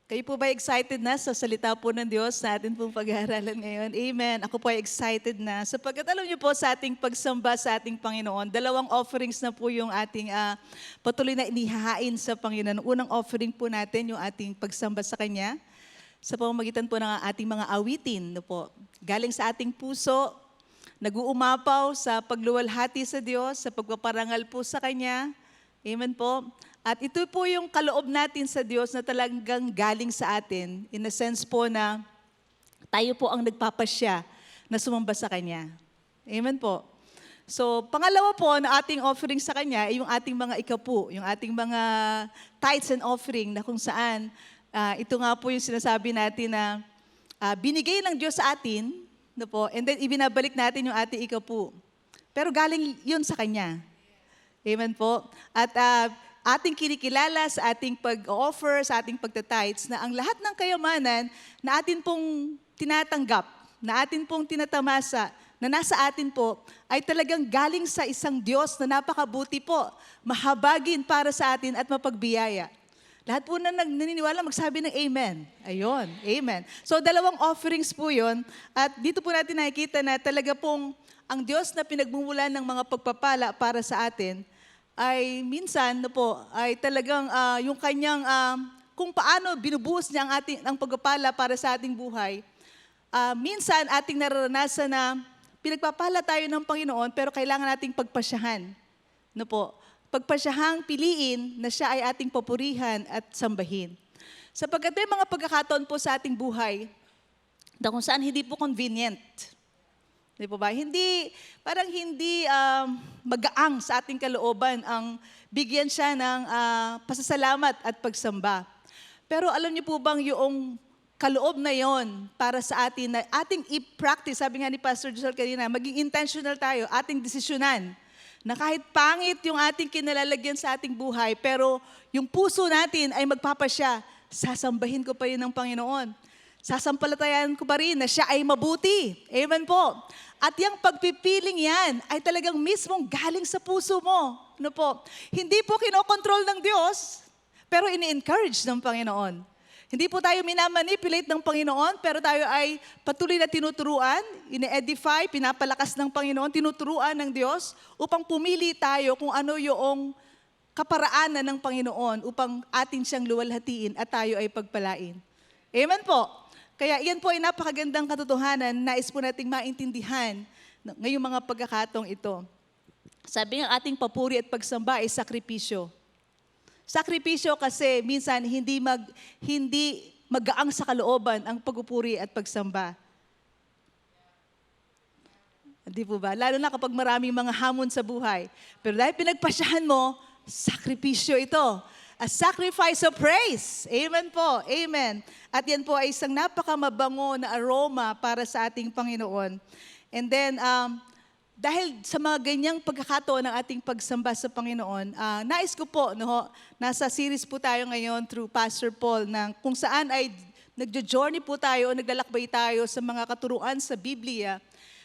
Kayo po ba excited na sa salita po ng Diyos na atin pong pag-aaralan ngayon? Amen. Ako po ay excited na. Sapagkat alam niyo po sa ating pagsamba sa ating Panginoon, dalawang offerings na po yung ating patuloy na inihahain sa Panginoon. Unang offering po natin yung ating pagsamba sa Kanya sa pamamagitan po ng ating mga awitin. No po. Galing sa ating puso, nag-uumapaw sa pagluwalhati sa Diyos, sa pagpaparangal po sa Kanya. Amen po. At ito po yung kaloob natin sa Diyos na talagang galing sa atin. In a sense po na tayo po ang nagpapasya na sumamba sa Kanya. Amen po. So, pangalawa po na ating offering sa Kanya ay yung ating mga ikapu, yung ating mga tithes and offering na kung saan, ito nga po yung sinasabi natin na binigay ng Diyos sa atin, no po, and then ibinabalik natin yung ating ikapu. Pero galing yun sa Kanya. Amen po. At ating kinikilala sa ating pag-offer, sa ating pagtatites, na ang lahat ng kayamanan na atin pong tinatanggap, na atin pong tinatamasa, na nasa atin po, ay talagang galing sa isang Diyos na napakabuti po, mahabagin para sa atin at mapagbiyaya. Lahat po na naniniwala, magsabi ng amen. Ayun, amen. So, dalawang offerings po yun. At dito po natin nakikita na talaga pong ang Diyos na pinagmumulan ng mga pagpapala para sa atin, ay minsan no po, ay talagang yung kanyang, kung paano binubuhos niya ang pagpapala para sa ating buhay, minsan ating nararanasan na pinagpapala tayo ng Panginoon pero kailangan nating pagpasyahan. No po, pagpasyahang piliin na siya ay ating papurihan at sambahin. Sapagkat may mga pagkakataon po sa ating buhay na kung saan hindi po convenient. Di po ba? Parang hindi magaang sa ating kalooban ang bigyan siya ng pasasalamat at pagsamba. Pero alam niyo po bang yung kaloob na yon para sa atin na ating i-practice, sabi nga ni Pastor Josel kanina, maging intentional tayo, ating desisyonan na kahit pangit yung ating kinalalagyan sa ating buhay, pero yung puso natin ay magpapasya, sasambahin ko pa rin ng Panginoon. Sasampalatayan ko pa rin na siya ay mabuti. Amen po. At yung pagpipiling yan ay talagang mismong galing sa puso mo. Ano po? Hindi po kinokontrol ng Diyos, pero ini-encourage ng Panginoon. Hindi po tayo minamanipulate ng Panginoon, pero tayo ay patuloy na tinuturuan, ine-edify, pinapalakas ng Panginoon, tinuturuan ng Diyos upang pumili tayo kung ano yung kaparaanan ng Panginoon upang atin siyang luwalhatiin at tayo ay pagpalain. Amen po. Kaya iyan po ay napakagandang katotohanan na nais po nating maintindihan ngayong mga pagkakataong ito. Sabi ng ating papuri at pagsamba ay sakripisyo. Sakripisyo kasi minsan hindi magaang sa kalooban ang pagpupuri at pagsamba. Hindi po ba? Lalo na kapag maraming mga hamon sa buhay. Pero dahil pinagpasyahan mo, sakripisyo ito. A sacrifice of praise. Amen po. Amen. At yan po ay isang napakamabango na aroma para sa ating Panginoon. And then, dahil sa mga ganyang pagkakataon ng ating pagsamba sa Panginoon, nais ko po, nasa series po tayo ngayon through Pastor Paul, na kung saan ay nagjo-journey po tayo, naglalakbay tayo sa mga katuruan sa Biblia,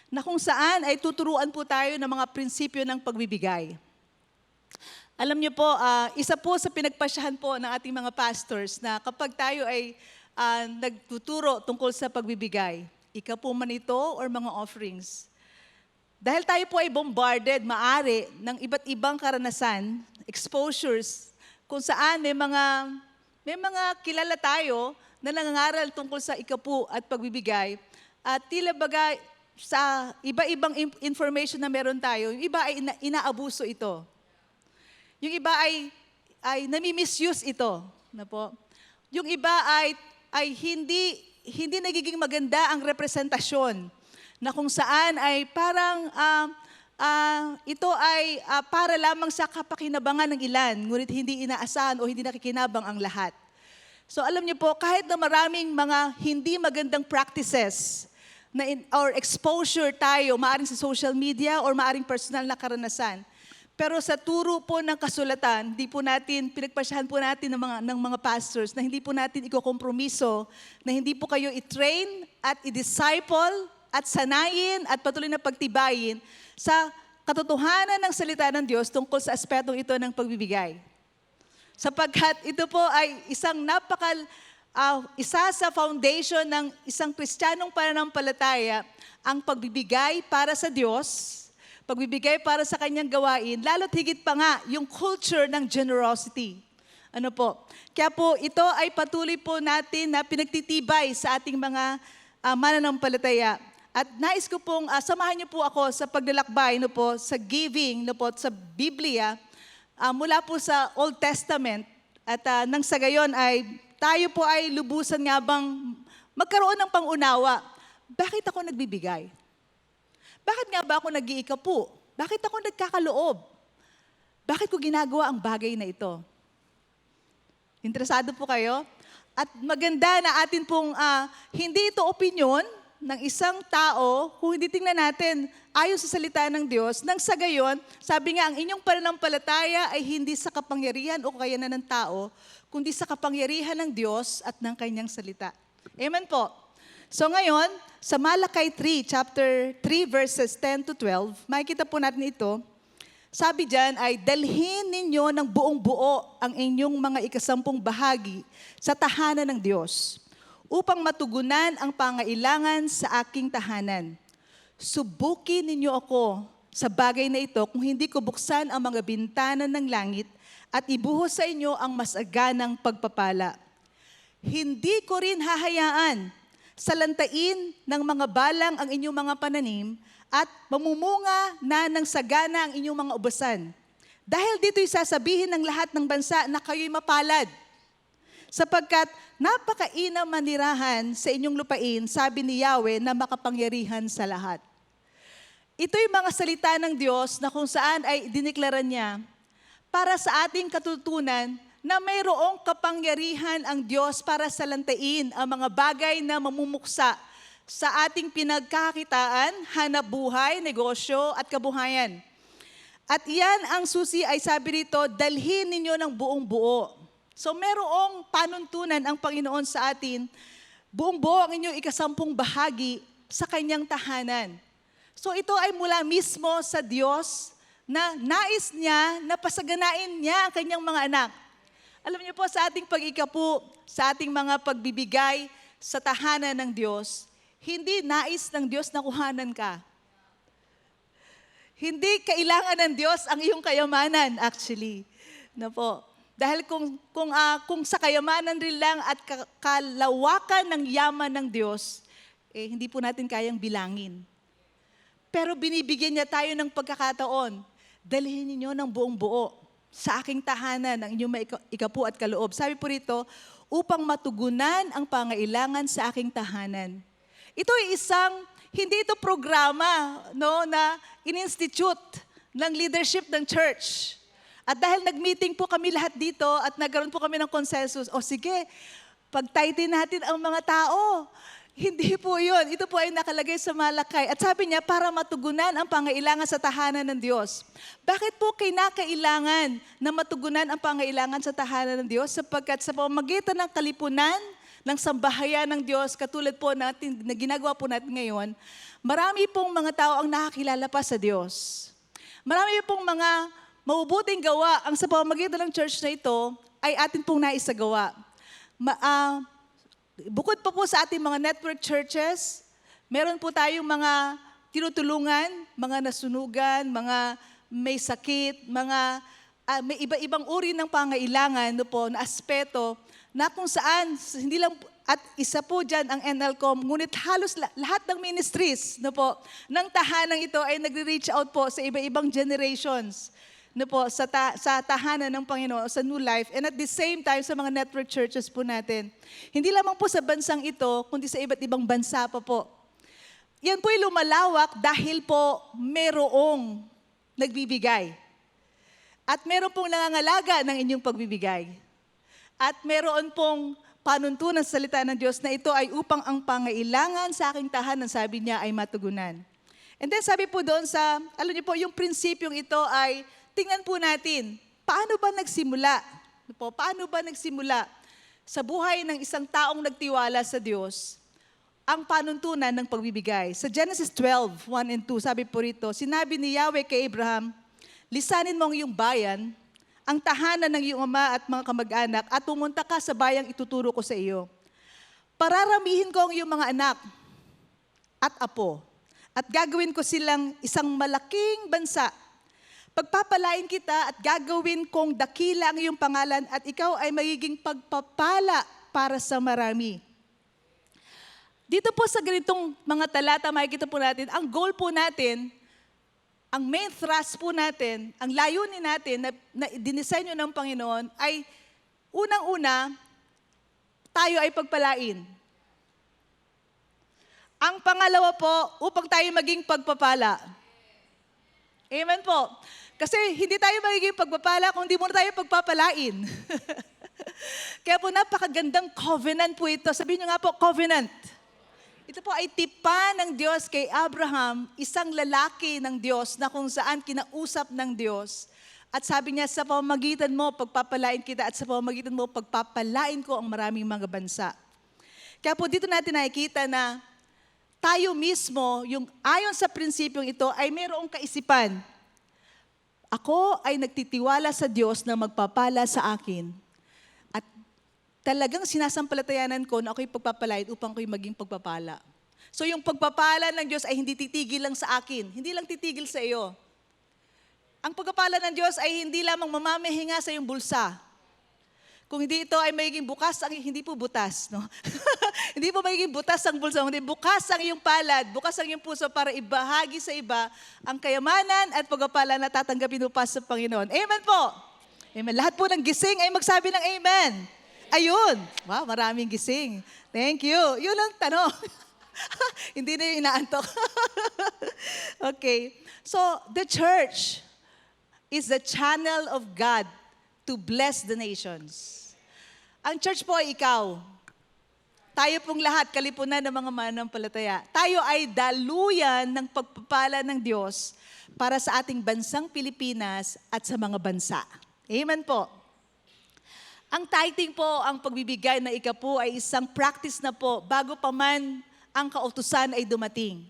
na kung saan ay tuturuan po tayo ng mga prinsipyo ng pagbibigay. Alam niyo po, isa po sa pinagpasyahan po ng ating mga pastors na kapag tayo ay nagtuturo tungkol sa pagbibigay, ikapu man ito or mga offerings. Dahil tayo po ay bombarded, maari, ng iba't ibang karanasan, exposures, kung saan may mga kilala tayo na nangangaral tungkol sa ikapu at pagbibigay, at tila bagay sa iba-ibang information na meron tayo, yung iba ay inaabuso ito. Yung iba ay nami-misuse ito. Na po. Yung iba ay hindi nagiging maganda ang representasyon na kung saan ay parang ito ay para lamang sa kapakinabangan ng ilan, ngunit hindi inaasahan o hindi nakikinabang ang lahat. So alam niyo po, kahit na maraming mga hindi magandang practices or exposure tayo, maaring sa social media or maaring personal na karanasan, pero sa turo po ng kasulatan, pinagpasyahan po natin ng mga pastors na hindi po natin ikokompromiso, na hindi po kayo i-train at i-disciple at sanayin at patuloy na pagtibayin sa katotohanan ng salita ng Diyos tungkol sa aspetong ito ng pagbibigay. Sapagkat ito po ay isang isa sa foundation ng isang Kristiyanong pananampalataya ang pagbibigay para sa Diyos, pagbibigay para sa kanyang gawain, lalo't higit pa nga yung culture ng generosity. Ano po? Kaya po ito ay patuloy po natin na pinagtitibay sa ating mga mananampalataya. At nais ko pong samahan niyo po ako sa paglalakbay no po, sa giving no po, sa Biblia mula po sa Old Testament. At nang sa gayon ay tayo po ay lubusan nga bang magkaroon ng pangunawa. Bakit ako nagbibigay? Bakit nga ba ako nag-iikapu? Bakit ako nagkakaloob? Bakit ko ginagawa ang bagay na ito? Interesado po kayo? At maganda na atin pong hindi ito opinyon ng isang tao, kung hindi tingnan natin ayon sa salita ng Diyos, nang sa gayon, sabi nga, ang inyong pananampalataya ay hindi sa kapangyarihan o kakayanan ng tao, kundi sa kapangyarihan ng Diyos at ng kanyang salita. Amen po. So ngayon, sa Malakay 3, chapter 3, verses 10 to 12, makikita po natin ito. Sabi dyan ay, dalhin ninyo ng buong buo ang inyong mga ikasampung bahagi sa tahanan ng Diyos, upang matugunan ang pangailangan sa aking tahanan. Subukin ninyo ako sa bagay na ito kung hindi ko buksan ang mga bintana ng langit at ibuhos sa inyo ang masaganang pagpapala. Hindi ko rin hahayaan salantain ng mga balang ang inyong mga pananim at mamumunga na ng sagana ang inyong mga ubasan. Dahil dito'y sasabihin ng lahat ng bansa na kayo'y mapalad. Sapagkat napakainam manirahan sa inyong lupain, sabi ni Yahweh na makapangyarihan sa lahat. Ito'y mga salita ng Diyos na kung saan ay diniklara niya para sa ating katutunan na mayroong kapangyarihan ang Diyos para salantain ang mga bagay na mamumuksa sa ating pinagkakitaan, hanap buhay, negosyo at kabuhayan. At iyan ang susi ay sabi rito, dalhin ninyo ng buong buo. So merong panuntunan ang Panginoon sa atin, buong buo ang inyong ikasampung bahagi sa kanyang tahanan. So ito ay mula mismo sa Diyos na nais niya na pasaganain niya ang kanyang mga anak. Alam niyo po sa ating pag-ikapu, sa ating mga pagbibigay sa tahanan ng Diyos, hindi nais ng Diyos na kuhanan ka. Hindi kailangan ng Diyos ang iyong kayamanan actually. No po. Dahil kung sa kayamanan rin lang at kalawakan ng yaman ng Diyos, hindi po natin kayang bilangin. Pero binibigyan niya tayo ng pagkakataon, dalhin ninyo ng buong buo sa aking tahanan ang inyong ikapu at kaloob. Sabi po rito, upang matugunan ang pangailangan sa aking tahanan. Ito ay hindi ito programa na in-institute ng leadership ng church. At dahil nag-meeting po kami lahat dito at nagkaroon po kami ng consensus, sige, pagtaytin natin ang mga tao. Hindi po yun. Ito po ay nakalagay sa Malakay. At sabi niya, para matugunan ang pangailangan sa tahanan ng Diyos. Bakit po kinakailangan na matugunan ang pangailangan sa tahanan ng Diyos? Sapagkat sa pamamagitan ng kalipunan, ng sambahayan ng Diyos, katulad po natin, na ginagawa po natin ngayon, marami pong mga tao ang nakakilala pa sa Diyos. Marami pong mga mabubuting gawa ang sa pamamagitan ng church na ito ay atin pong naisagawa. Bukod pa po sa ating mga network churches, meron po tayong mga tinutulungan, mga nasunugan, mga may sakit, mga may iba-ibang uri ng pangailangan na aspeto na kung saan, hindi lang, at isa po dyan ang NLCOM, ngunit halos lahat ng ministries ng tahanang ito ay nagre-reach out po sa iba-ibang generations sa tahanan ng Panginoon, sa New Life, and at the same time sa mga network churches po natin. Hindi lamang po sa bansang ito, kundi sa iba't ibang bansa pa po. Yan po ay lumalawak dahil po merong nagbibigay. At meron pong nangangalaga ng inyong pagbibigay. At meron pong panuntunan sa salita ng Diyos na ito ay upang ang pangailangan sa aking tahanan, sabi niya, ay matugunan. And then sabi po doon alam niyo po, yung prinsipyong ito ay, tingnan po natin, paano ba nagsimula? Paano ba nagsimula sa buhay ng isang taong nagtiwala sa Diyos ang panuntunan ng pagbibigay? Sa Genesis 12, 1 and 2, sabi po rito, sinabi ni Yahweh kay Abraham, lisanin mo ang iyong bayan, ang tahanan ng iyong ama at mga kamag-anak, at pumunta ka sa bayang ituturo ko sa iyo. Pararamihin ko ang iyong mga anak at apo, at gagawin ko silang isang malaking bansa. Pagpapalain kita at gagawin kong dakila ang iyong pangalan at ikaw ay magiging pagpapala para sa marami. Dito po sa ganitong mga talata, makikita po natin, ang goal po natin, ang main thrust po natin, ang layunin natin na dinisenyo ng Panginoon ay unang-una, tayo ay pagpalain. Ang pangalawa po, upang tayo maging pagpapala. Amen po. Kasi hindi tayo magiging pagpapala kung hindi mo na tayo pagpapalain. Kaya po napakagandang covenant po ito. Sabihin niyo nga po, covenant. Ito po ay tipan ng Diyos kay Abraham, isang lalaki ng Diyos na kung saan kinausap ng Diyos. At sabi niya, sa pamamagitan mo, pagpapalain kita at sa pamamagitan mo, pagpapalain ko ang maraming mga bansa. Kaya po dito natin nakikita na tayo mismo, yung ayon sa prinsipyong ito, ay mayroong kaisipan. Ako ay nagtitiwala sa Diyos na magpapala sa akin. At talagang sinasampalatayanan ko na ako'y pagpapalain upang ako'y maging pagpapala. So yung pagpapala ng Diyos ay hindi titigil lang sa akin, hindi lang titigil sa iyo. Ang pagpapala ng Diyos ay hindi lamang mamamahinga sa iyong bulsa. Kung hindi ito ay magiging bukas, hindi po butas, no? Hindi po magiging butas ang bulsa, hindi bukas ang iyong palad, bukas ang iyong puso para ibahagi sa iba ang kayamanan at pagpapala na tatanggapin mo pa sa Panginoon. Amen po. Amen. Lahat po ng gising ay magsabi ng amen. Ayun. Wow, maraming gising. Thank you. Yun ang tanong. Hindi na yung inaantok. Okay. So, the church is the channel of God to bless the nations. Ang church po ay ikaw. Tayo pong lahat, kalipunan ng mga mananampalataya. Tayo ay daluyan ng pagpapala ng Diyos para sa ating bansang Pilipinas at sa mga bansa. Amen po. Ang tithing po, ang pagbibigay na ikapu ay isang practice na po bago pa man ang kautusan ay dumating.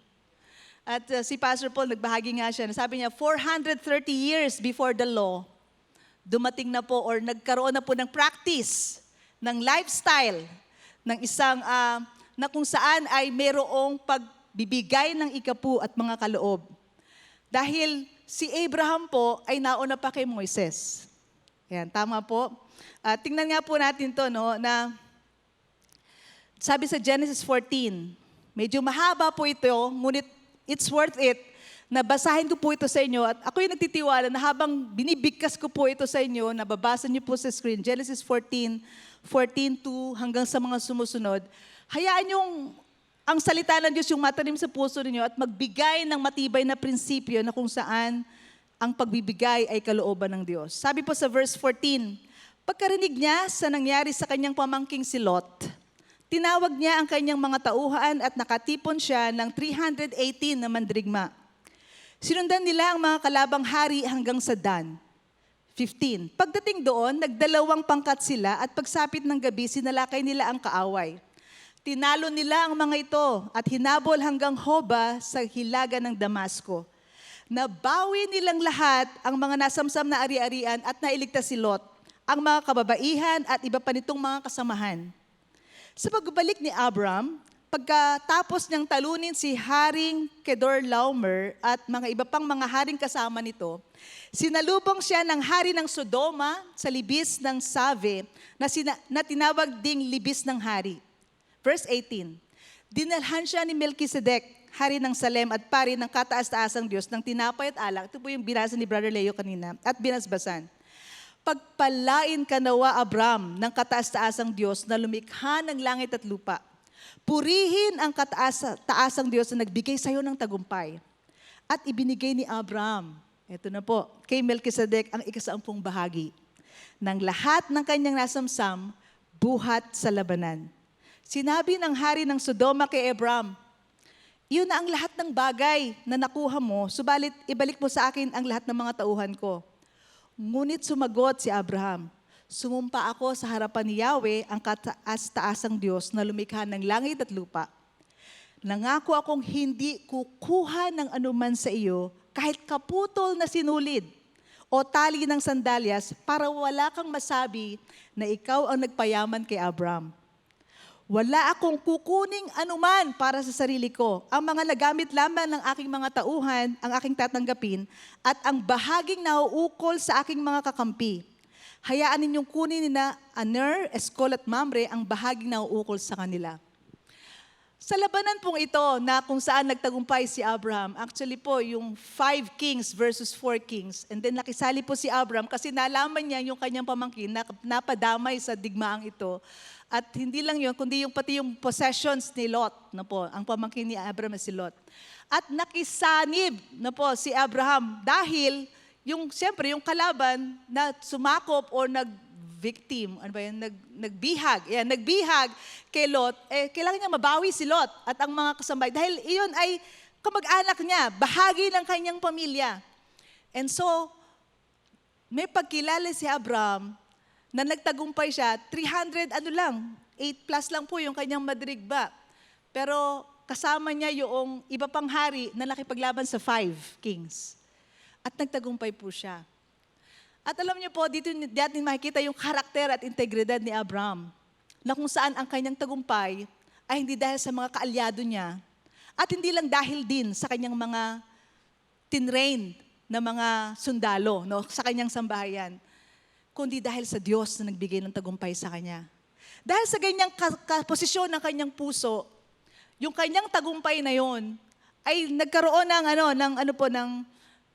At si Pastor Paul, nagbahagi nga siya, sabi niya, 430 years before the law, dumating na po or nagkaroon na po ng practice, ng lifestyle, ng isang na kung saan ay mayroong pagbibigay ng ikapu at mga kaloob. Dahil si Abraham po ay nauna pa kay Moises. Yan, tama po. Tingnan nga po natin to, no, na sabi sa Genesis 14, medyo mahaba po ito, ngunit it's worth it na basahin ko po ito sa inyo. At ako'y nagtitiwala na habang binibigkas ko po ito sa inyo, nababasa niyo po sa screen, Genesis 14:2 hanggang sa mga sumusunod, hayaan yung ang salita ng Diyos yung matanim sa puso ninyo at magbigay ng matibay na prinsipyo na kung saan ang pagbibigay ay kalooban ng Diyos. Sabi po sa verse 14, pagkarinig niya sa nangyari sa kanyang pamangking si Lot, tinawag niya ang kanyang mga tauhan at nakatipon siya ng 318 na mandirigma. Sinundan nila ang mga kalabang hari hanggang sa Dan. 15. Pagdating doon, nagdalawang pangkat sila at pagsapit ng gabi, sinalakay nila ang kaaway. Tinalo nila ang mga ito at hinabol hanggang Hoba sa hilaga ng Damasco. Nabawi nilang lahat ang mga nasamsam na ari-arian at nailigtas si Lot, ang mga kababaihan at iba pa nitong mga kasamahan. Sa pagbalik ni Abram, pagkatapos niyang talunin si Haring Kedorlaomer at mga iba pang mga haring kasama nito, sinalubong siya ng hari ng Sodoma sa libis ng Save na tinawag ding libis ng hari. Verse 18, dinalhan siya ni Melchizedek, hari ng Salem at pari ng kataas-taasang Diyos ng tinapay at alak. Ito po yung binasa ni Brother Leo kanina at binasbasan. Pagpalain ka nawa, Abram, ng kataas-taasang Diyos na lumikha ng langit at lupa. Purihin ang kataas-taasang Diyos na nagbigay sa iyo ng tagumpay. At ibinigay ni Abram, ito na po, kay Melchizedek ang ika-10 bahagi ng lahat ng kanyang nasamsam, buhat sa labanan. Sinabi ng hari ng Sodoma kay Abram, iyon na ang lahat ng bagay na nakuha mo, subalit ibalik mo sa akin ang lahat ng mga tauhan ko. Ngunit sumagot si Abraham, sumumpa ako sa harapan ni Yahweh, ang kataas-taasang Diyos na lumikha ng langit at lupa. Nangako akong hindi kukuha ng anuman sa iyo, kahit kaputol na sinulid o tali ng sandalyas, para wala kang masabi na ikaw ang nagpayaman kay Abraham. Wala akong kukuning anuman para sa sarili ko. Ang mga nagamit lamang ng aking mga tauhan, ang aking tatanggapin, at ang bahaging nauukol sa aking mga kakampi. Hayaan ninyong kunin na Aner, Eskol at Mamre ang bahaging nauukol sa kanila. Sa labanan pong ito na kung saan nagtagumpay si Abraham, actually po yung 5 kings versus 4 kings. And then nakisali po si Abraham kasi nalaman niya yung kanyang pamangkin na napadamay sa digmaang ito. At hindi lang yun, kundi pati yung possessions ni Lot, na po, ang pamangkin ni Abraham si Lot. At nakisanib na po si Abraham dahil siyempre yung kalaban na sumakop or nag-victim, ano ba yun, nagbihag. Yan, nagbihag kay Lot, kailangan niya mabawi si Lot at ang mga kasambay. Dahil iyon ay kamag-anak niya, bahagi ng kanyang pamilya. And so, may pagkilala si Abraham na nagtagumpay siya, 8 plus lang po yung kanyang madrigba. Pero kasama niya yung iba pang hari na nakipaglaban sa 5 kings. At nagtagumpay po siya. At alam niyo po, dito natin makikita yung karakter at integridad ni Abraham, na kung saan ang kanyang tagumpay ay hindi dahil sa mga kaalyado niya, at hindi lang dahil din sa kanyang mga tinrain na mga sundalo, no, sa kanyang sambahayan, kundi dahil sa Diyos na nagbigay ng tagumpay sa kanya. Dahil sa ganyang posisyon ng kanyang puso, yung kanyang tagumpay na yon ay nagkaroon ng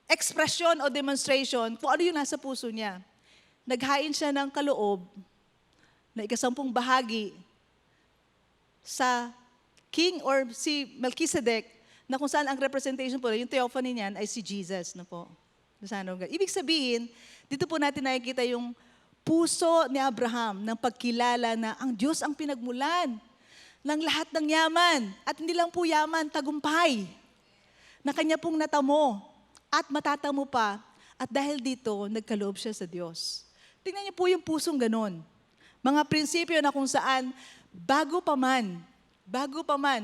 ekspresyon o demonstration kung ano yung nasa puso niya. Naghain siya ng kaloob na 10 bahagi sa king or si Melchizedek, na kung saan ang representation po, yung theophany niyan ay si Jesus. No po. Ibig sabihin, dito po natin nakikita yung puso ni Abraham ng pagkilala na ang Diyos ang pinagmulan ng lahat ng yaman. At hindi lang po yaman, tagumpay na kanya pong natamo at matatamo pa. At dahil dito, nagkaloob siya sa Diyos. Tingnan niyo po yung pusong ganon. Mga prinsipyo na kung saan, bago pa man,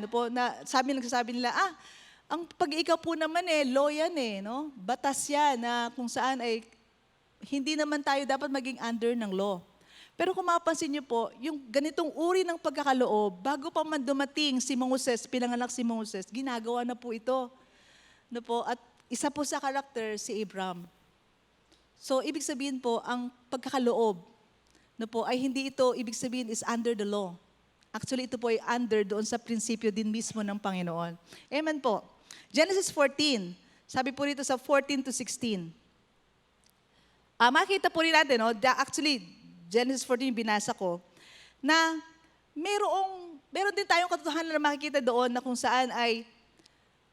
po, na nagsasabi nila, ang pag-iikaw po naman law yan no? Batas yan na kung saan ay hindi naman tayo dapat maging under ng law. Pero kung mapapansin niyo po, yung ganitong uri ng pagkakaloob, bago pa man dumating si Moses, pinanganak si Moses, ginagawa na po ito. No po? At isa po sa karakter si Abraham. So, ibig sabihin po, ang pagkakaloob, no po, ay hindi ito, ibig sabihin is under the law. Actually, ito po ay under doon sa prinsipyo din mismo ng Panginoon. Amen po. Genesis 14, sabi po rito sa 14 to 16. Makita po rin natin, actually, Genesis 14 binasa ko, na meron din tayong katotohanan na makikita doon na kung saan ay,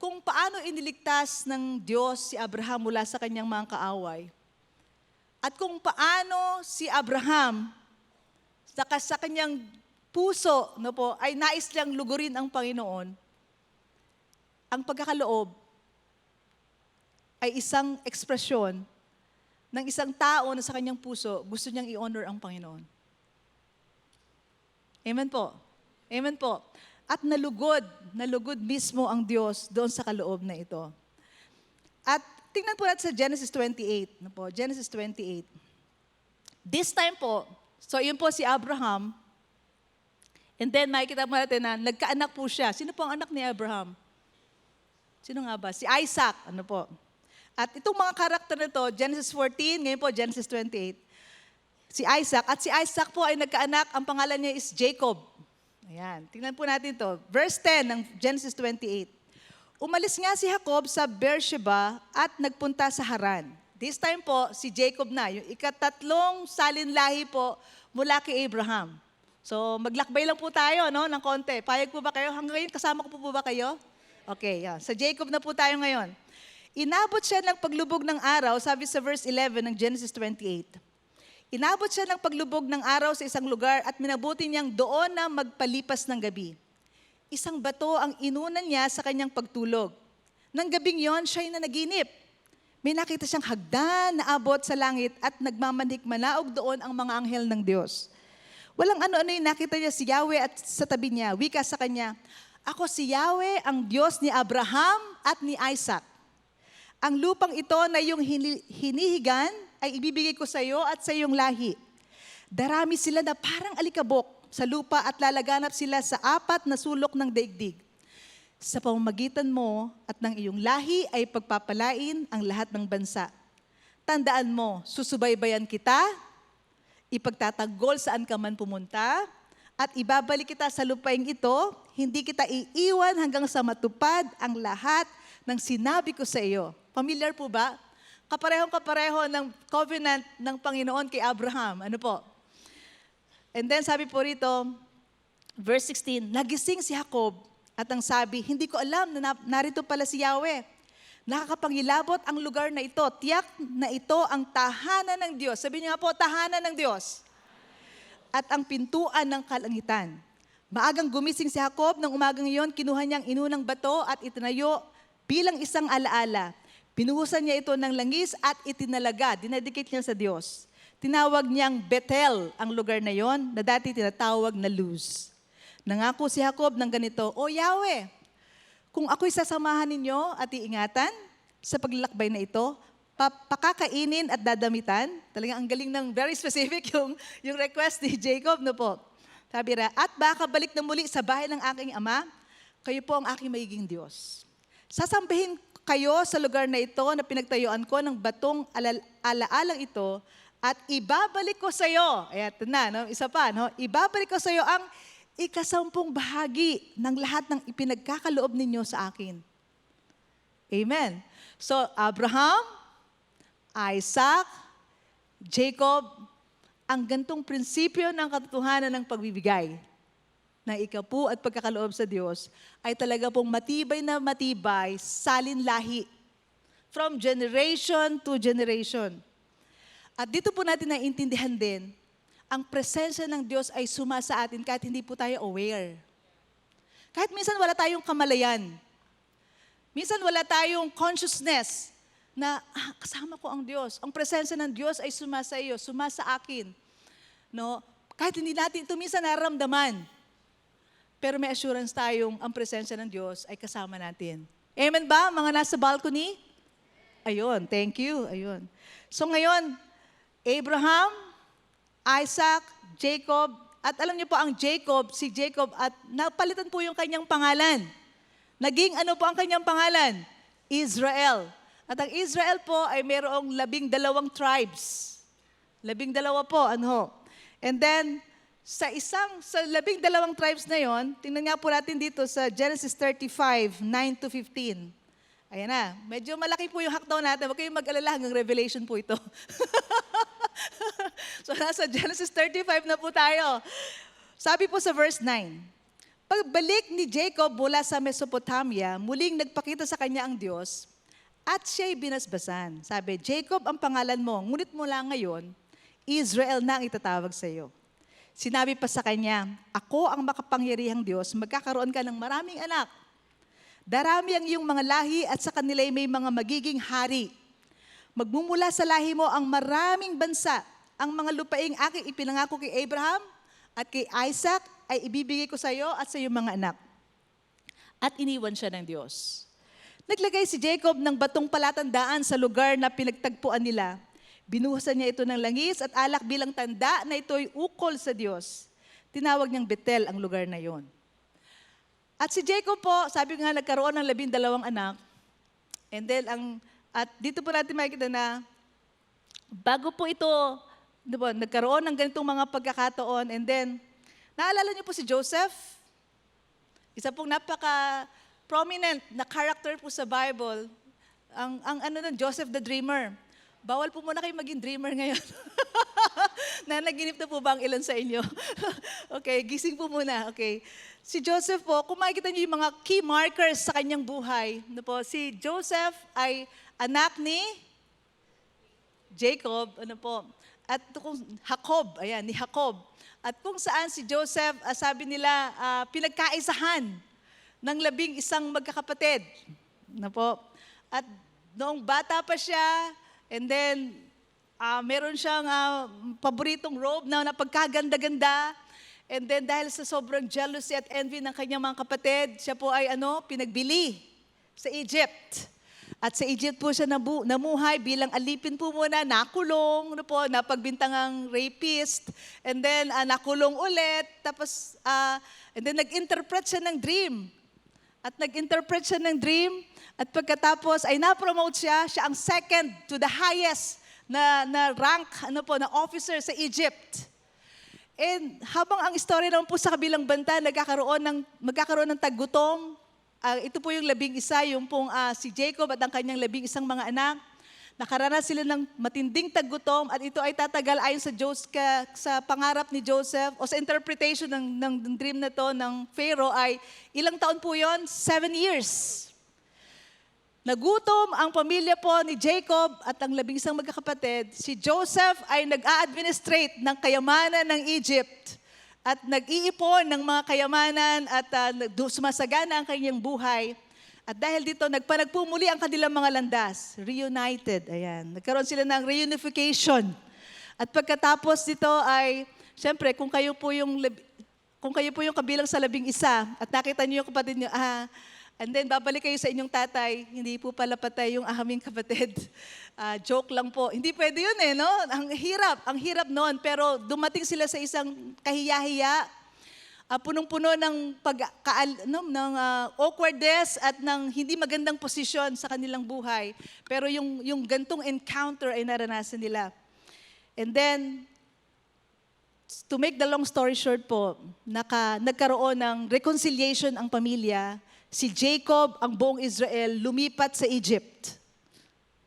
kung paano iniligtas ng Diyos si Abraham mula sa kanyang mga kaaway. At kung paano si Abraham, sa kanyang puso, no po, ay nais lang lugurin ang Panginoon, ang pagkakaloob ay isang ekspresyon ng isang tao na sa kanyang puso, gusto niyang i-honor ang Panginoon. Amen po. Amen po. At nalugod mismo ang Diyos doon sa kaloob na ito. At tingnan po natin sa Genesis 28. No po? Genesis 28. This time po, so yun po si Abraham, and then makikita po natin na nagkaanak po siya. Sino po ang anak ni Abraham? Sino nga ba? Si Isaac. Ano po? At itong mga karakter na ito, Genesis 14, ngayon po Genesis 28, si Isaac. At si Isaac po ay nagkaanak, ang pangalan niya is Jacob. Ayan, tingnan po natin ito. Verse 10 ng Genesis 28. Umalis nga si Jacob sa Beersheba at nagpunta sa Haran. This time po, si Jacob na, yung ikatatlong salinlahi po mula kay Abraham. So maglakbay lang po tayo ng konti. Payag po ba kayo? Hanggang ngayon, kasama ko po ba kayo? Okay, sa Jacob na po tayo ngayon. Inabot siya ng paglubog ng araw, sabi sa verse 11 ng Genesis 28. Inabot siya ng paglubog ng araw sa isang lugar at minabuti niyang doon na magpalipas ng gabi. Isang bato ang inunan niya sa kanyang pagtulog. Nang gabing yon, siya'y nanaginip. May nakita siyang hagdan na abot sa langit at nagmamanhik manaog doon ang mga anghel ng Diyos. Walang ano-ano yung nakita niya si Yahweh at sa tabi niya, wika sa kanya, ako si Yahweh, ang Diyos ni Abraham at ni Isaac. Ang lupang ito na iyong hinihigan ay ibibigay ko sa iyo at sa iyong lahi. Darami sila na parang alikabok sa lupa at lalaganap sila sa apat na sulok ng daigdig. Sa pamamagitan mo at ng iyong lahi ay pagpapalain ang lahat ng bansa. Tandaan mo, susubaybayan kita, ipagtatanggol saan ka man pumunta, at ibabalik kita sa lupaing ito, hindi kita iiwan hanggang sa matupad ang lahat ng sinabi ko sa iyo. Familiar po ba? Kaparehong-kapareho ng covenant ng Panginoon kay Abraham. Ano po? And then sabi po rito, verse 16, nagising si Jacob at ang sabi, hindi ko alam na narito pala si Yahweh. Nakakapangilabot ang lugar na ito. Tiyak na ito ang tahanan ng Diyos. Sabi niyo nga po, tahanan ng Diyos. At ang pintuan ng kalangitan. Maagang gumising si Jacob, ng umagang iyon, kinuha niyang inunang bato at itinayo bilang isang alaala. Pinuhusan niya ito ng langis at itinalaga, dinedicate niya sa Diyos. Tinawag niyang Bethel ang lugar na yon, na dati tinatawag na Luz. Nangako si Jacob ng ganito, O Yahweh, kung ako'y sasamahan ninyo at iingatan sa paglalakbay na ito, pakakainin at dadamitan. Talagang ang galing ng very specific yung request ni Jacob, no po. Sabi ra, at baka balik na muli sa bahay ng aking ama, kayo po ang aking magiging Diyos. Sasambahin kayo sa lugar na ito na pinagtayuan ko ng batong alaalang ito at ibabalik ko sa iyo. Ayan, ito na, no? Isa pa, no? Ibabalik ko sa iyo ang 10 bahagi ng lahat ng ipinagkakaloob ninyo sa akin. Amen. So, Abraham, Isaac, Jacob, ang gantong prinsipyo ng katotohanan ng pagbibigay ng ikapu at pagkakaloob sa Diyos ay talaga pong matibay na matibay, salin lahi. From generation to generation. At dito po natin naiintindihan din, ang presensya ng Diyos ay suma sa atin kahit hindi po tayo aware. Kahit minsan wala tayong kamalayan. Minsan wala tayong consciousness na kasama ko ang Diyos. Ang presensya ng Diyos ay suma sa iyo, suma sa akin. No? Kahit hindi natin ito minsan nararamdaman. Pero may assurance tayong ang presensya ng Diyos ay kasama natin. Amen ba, mga nasa balcony? Ayun, thank you. Ayun. So ngayon, Abraham, Isaac, Jacob, at alam niyo po ang Jacob, si Jacob, at napalitan po yung kanyang pangalan. Naging ano po ang kanyang pangalan? Israel. At ang Israel po ay mayroong 12 tribes. 12 po, ano. And then, sa 12 tribes na yon, tingnan nga po natin dito sa Genesis 35, 9-15. Ayan na, medyo malaki po yung hakdaw natin. Huwag kayong mag-alala hanggang Revelation po ito. So nasa Genesis 35 na po tayo. Sabi po sa verse 9, pagbalik ni Jacob mula sa Mesopotamia, muling nagpakita sa kanya ang Diyos at siya'y binasbasan. Sabi, Jacob ang pangalan mo, ngunit mula ngayon, Israel na ang itatawag sa iyo. Sinabi pa sa kanya, ako ang makapangyarihang Diyos, magkakaroon ka ng maraming anak. Darami ang iyong mga lahi at sa kanila'y may mga magiging hari. Magmumula sa lahi mo ang maraming bansa. Ang mga lupaing aking ipinangako kay Abraham at kay Isaac ay ibibigay ko sa iyo at sa iyong mga anak. At iniwan siya ng Diyos. Naglagay si Jacob ng batong palatandaan sa lugar na pinagtagpuan nila. Binuhusan niya ito ng langis at alak bilang tanda na ito'y ukol sa Diyos. Tinawag niyang Bethel ang lugar na yon. At si Jacob po, sabi nga nagkaroon ng 12 anak. And then at dito po natin makikita na bago po ito, diba, nagkaroon ng ganitong mga pagkakataon, and then, naalala niyo po si Joseph? Isa pong napaka-prominent na character po sa Bible, ang Joseph the Dreamer. Bawal po muna kayo maging dreamer ngayon. Nanaginip na po ba ang ilan sa inyo? Okay, gising po muna. Okay. Si Joseph po, kung makikita niyo yung mga key markers sa kanyang buhay, si Joseph ay anak ni Jacob, at Jacob, ayan, ni Jacob. At kung saan si Joseph, sabi nila, pinagkaisahan ng 11 magkakapatid. At noong bata pa siya, and then, meron siyang paboritong robe na napagkaganda-ganda. And then, dahil sa sobrang jealousy at envy ng kanyang mga kapatid, siya po ay pinagbili sa Egypt. At sa Egypt po siya namuhay bilang alipin po muna, nakulong, ano po, napagbintangang rapist, and then nakulong ulit, tapos, and then nag-interpret siya ng dream. At nag-interpret siya ng dream, at pagkatapos ay na-promote siya ang second to the highest na rank, ano po, na officer sa Egypt. And habang ang istorya naman po sa kabilang banta, magkakaroon ng taggutom. Ito po yung 11, yung pong si Jacob at ang kanyang 11 mga anak. Nakaranas sila ng matinding taggutom at ito ay tatagal ayon sa pangarap ni Joseph o sa interpretation ng dream na to ng Pharaoh ay ilang taon po yon? 7 years. Nagutom ang pamilya po ni Jacob at ang 11 magkakapatid. Si Joseph ay nag-a-administrate ng kayamanan ng Egypt at nag-iipon ng mga kayamanan at sumasagana ang kanyang buhay. At dahil dito, nagpanagpumuli ang kanilang mga landas. Reunited, ayan. Nagkaroon sila ng reunification. At pagkatapos dito ay, syempre, kung kayo po yung kabilang sa 11 at nakita niyo yung kapatid niyo, and then babalik kayo sa inyong tatay, hindi po pala patay yung aming kapatid. Joke lang po. Hindi pwede yun no? Ang hirap noon. Pero dumating sila sa isang kahiya-hiya, punong-puno ng awkwardness at ng hindi magandang posisyon sa kanilang buhay. Pero yung gantong encounter ay naranasan nila. And then, to make the long story short po, nagkaroon ng reconciliation ang pamilya. Si Jacob, ang buong Israel, lumipat sa Egypt.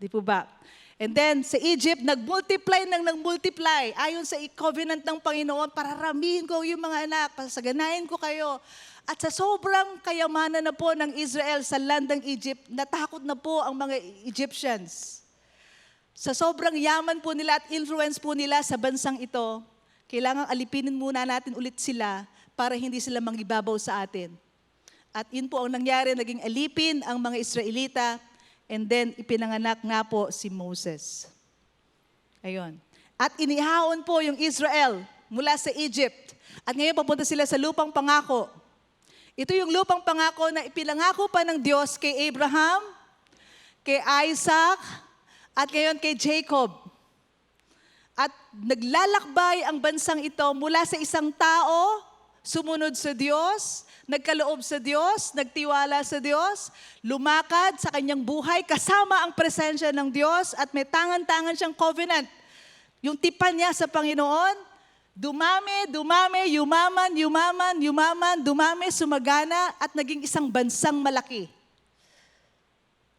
Di po ba? And then, sa Egypt, nag-multiply. Ayon sa covenant ng Panginoon, pararamihin ko yung mga anak, pasaganahin ko kayo. At sa sobrang kayamanan na po ng Israel sa landang Egypt, natakot na po ang mga Egyptians. Sa sobrang yaman po nila at influence po nila sa bansang ito, kailangang alipinin muna natin ulit sila para hindi sila mangibabaw sa atin. At yun po ang nangyari, naging alipin ang mga Israelita, and then ipinanganak nga po si Moses. Ayun. At inihaon po yung Israel mula sa Egypt. At ngayon papunta sila sa lupang pangako. Ito yung lupang pangako na ipinangako pa ng Diyos kay Abraham, kay Isaac, at ngayon kay Jacob. At naglalakbay ang bansang ito mula sa isang tao, sumunod sa Diyos, nagkaloob sa Diyos, nagtiwala sa Diyos, lumakad sa kanyang buhay kasama ang presensya ng Diyos at may tangan-tangan siyang covenant. Yung tipan niya sa Panginoon, dumami, sumagana at naging isang bansang malaki.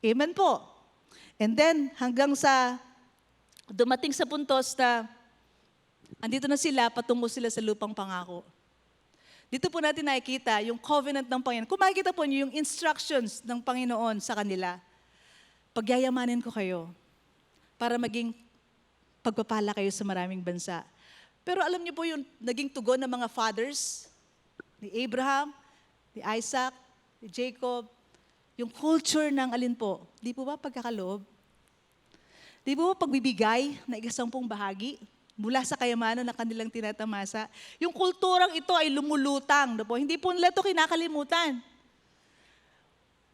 Amen po. And then hanggang sa dumating sa puntos na andito na sila, patungo sila sa lupang pangako. Dito po natin nakikita yung covenant ng Panginoon. Kung makikita po niyo yung instructions ng Panginoon sa kanila, pagyayamanin ko kayo para maging pagpapala kayo sa maraming bansa. Pero alam niyo po yung naging tugon ng mga fathers, ni Abraham, ni Isaac, ni Jacob, yung culture ng alin po, di po ba pagkakaloob? Di po ba pagbibigay na 10 bahagi? Mula sa kayamanan na kanilang tinatamasa. Yung kulturang ito ay lumulutang. Po. Hindi po nila ito kinakalimutan.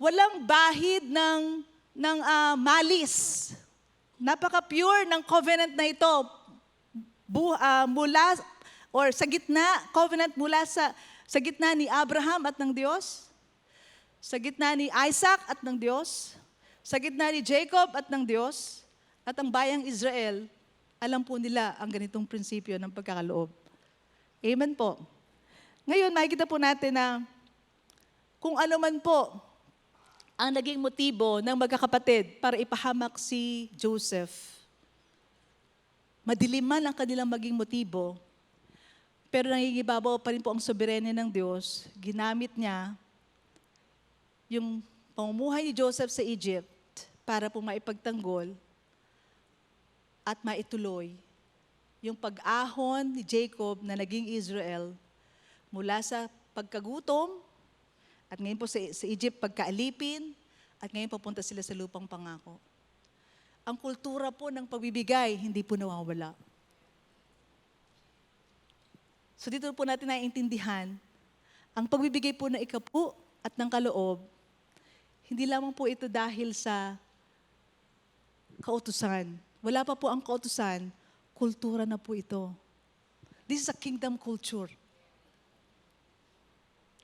Walang bahid ng malis. Napaka-pure ng covenant na ito. Sa gitna, covenant mula sa gitna ni Abraham at ng Diyos. Sa gitna ni Isaac at ng Diyos. Sa gitna ni Jacob at ng Diyos. At ang bayang Israel, alam po nila ang ganitong prinsipyo ng pagkakaloob. Amen po. Ngayon, makikita po natin na kung ano man po ang naging motibo ng magkakapatid para ipahamak si Joseph. Madilim man ang kanilang maging motibo, pero nangingibabaw pa rin po ang soberenya ng Diyos. Ginamit niya yung pamumuhay ni Joseph sa Egypt para po maipagtanggol at maituloy yung pag-ahon ni Jacob na naging Israel mula sa pagkagutom at ngayon po sa Egypt pagkaalipin at ngayon papunta sila sa lupang pangako. Ang kultura po ng pagbibigay hindi po nawawala. So dito po natin naiintindihan ang pagbibigay po ng ikapu at ng kaloob, hindi lamang po ito dahil sa kautusan. Wala pa po ang kautusan, kultura na po ito. This is a kingdom culture.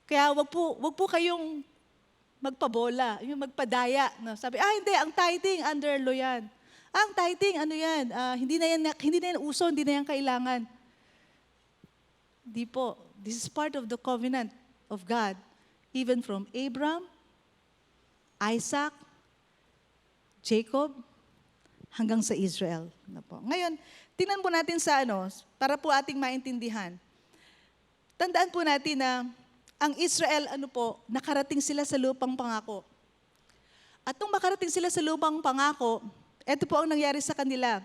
Kaya wag po kayong magpabola, yung magpadaya. No? Sabi, hindi, ang tithing, under law yan. Ang tithing, ano yan, hindi na yan uso, hindi na yan kailangan. Hindi po. This is part of the covenant of God. Even from Abraham, Isaac, Jacob, hanggang sa Israel. Na po. Ngayon, tingnan po natin sa para po ating maintindihan. Tandaan po natin na ang Israel, nakarating sila sa lupang pangako. At nung makarating sila sa lupang pangako, ito po ang nangyari sa kanila.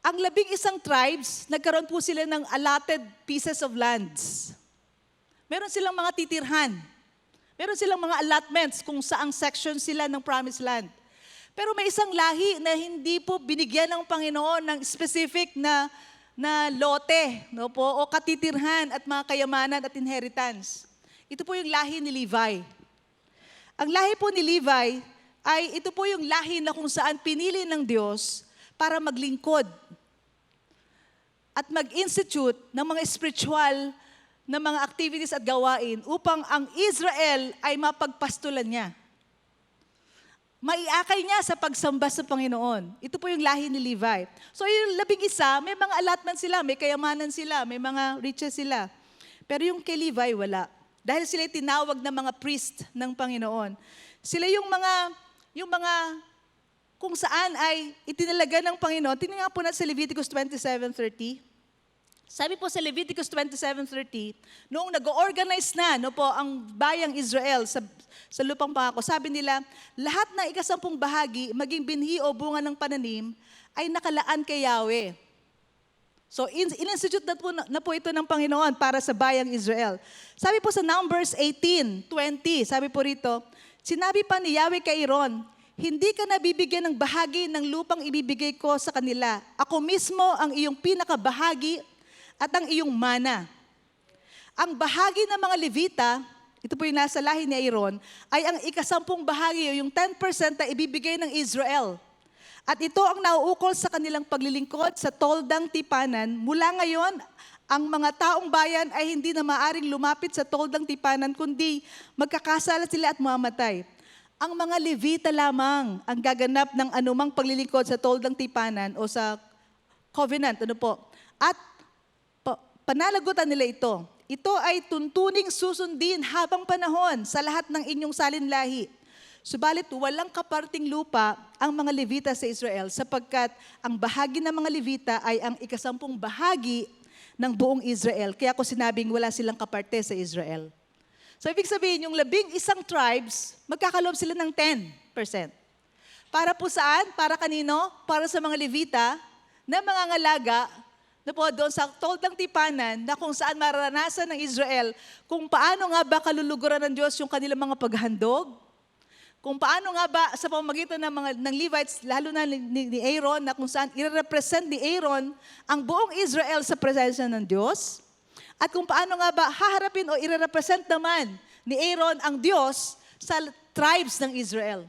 Ang 11 tribes, nagkaroon po sila ng allotted pieces of lands. Meron silang mga titirhan. Meron silang mga allotments kung saang section sila ng promised land. Pero may isang lahi na hindi po binigyan ng Panginoon ng specific na lote, no po, o katitirhan at mga kayamanan at inheritance. Ito po yung lahi ni Levi. Ang lahi po ni Levi ay ito po yung lahi na kung saan pinili ng Diyos para maglingkod at mag-institute ng mga spiritual na mga activities at gawain upang ang Israel ay mapagpastulan niya. Maiakay niya sa pagsamba sa Panginoon. Ito po yung lahi ni Levi. So yung 11, may mga allotment sila, may kayamanan sila, may mga riches sila. Pero yung kay Levi, wala. Dahil sila tinawag na mga priest ng Panginoon. Sila yung mga kung saan ay itinalaga ng Panginoon. Tingnan nga po natin sa Leviticus 27:30. Sabi po sa Leviticus 27:30, noong nag-organize na ang bayang Israel sa lupang pangako, sabi nila, lahat ng 10 bahagi, maging binhi o bunga ng pananim, ay nakalaan kay Yahweh. So, in-institute na po ito ng Panginoon para sa bayang Israel. Sabi po sa Numbers 18:20, sabi po rito, sinabi pa ni Yahweh kay Aaron, hindi ka nabibigyan ng bahagi ng lupang ibibigay ko sa kanila. Ako mismo ang iyong pinakabahagi at ang iyong mana. Ang bahagi ng mga Levita, ito po yung nasa lahi ni Aaron, ay ang 10 bahagi o yung 10% na ibibigay ng Israel. At ito ang nauukol sa kanilang paglilingkod sa toldang tipanan. Mula ngayon, ang mga taong bayan ay hindi na maaring lumapit sa toldang tipanan, kundi magkakasala sila at mamamatay. Ang mga Levita lamang ang gaganap ng anumang paglilingkod sa toldang tipanan o sa covenant. At panalagutan nila ito. Ito ay tuntuning susundin habang panahon sa lahat ng inyong salinlahi. Subalit walang kaparting lupa ang mga Levita sa Israel sapagkat ang bahagi ng mga Levita ay ang 10 bahagi ng buong Israel. Kaya ko sinabing wala silang kaparte sa Israel. So ibig sabihin, yung 11 tribes, magkakaloob sila ng 10%. Para po saan? Para kanino? Para sa mga Levita na mga ngalaga na po doon sa toldang tipanan na kung saan mararanasan ng Israel kung paano nga ba kaluluguran ng Diyos yung kanilang mga paghandog, kung paano nga ba sa pamamagitan ng Levites, lalo na ni Aaron, na kung saan i-represent ni Aaron ang buong Israel sa presensya ng Diyos, at kung paano nga ba haharapin o i-represent naman ni Aaron ang Diyos sa tribes ng Israel.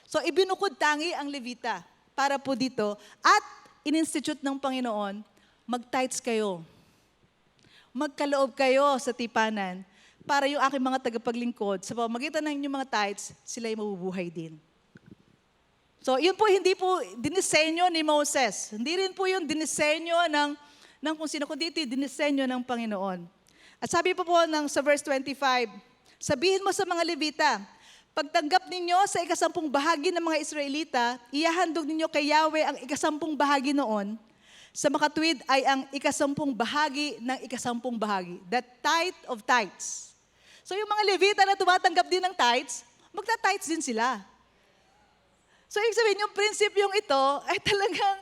So ibinukod tangi ang Levita para po dito at in-institute ng Panginoon, mag-tithes kayo. Magkaloob kayo sa tipanan para yung aking mga tagapaglingkod, sa pamamagitan ng inyong mga tithes, sila ay mabubuhay din. So yun po, hindi po dinisenyo ni Moses. Hindi rin po yung dinisenyo ng kung sino, kundi ito yung dinisenyo ng Panginoon. At sabi po sa verse 25, sabihin mo sa mga Levita, pagtanggap ninyo sa 10 bahagi ng mga Israelita, ihahandog ninyo kay Yahweh ang 10 bahagi noon. Sa makatuwid ay ang 10 bahagi ng 10 bahagi. The tithe of tithes. So yung mga Levita na tumatanggap din ng tithes, magta-tithes din sila. So ibig sabihin, yung prinsipyong ito ay talagang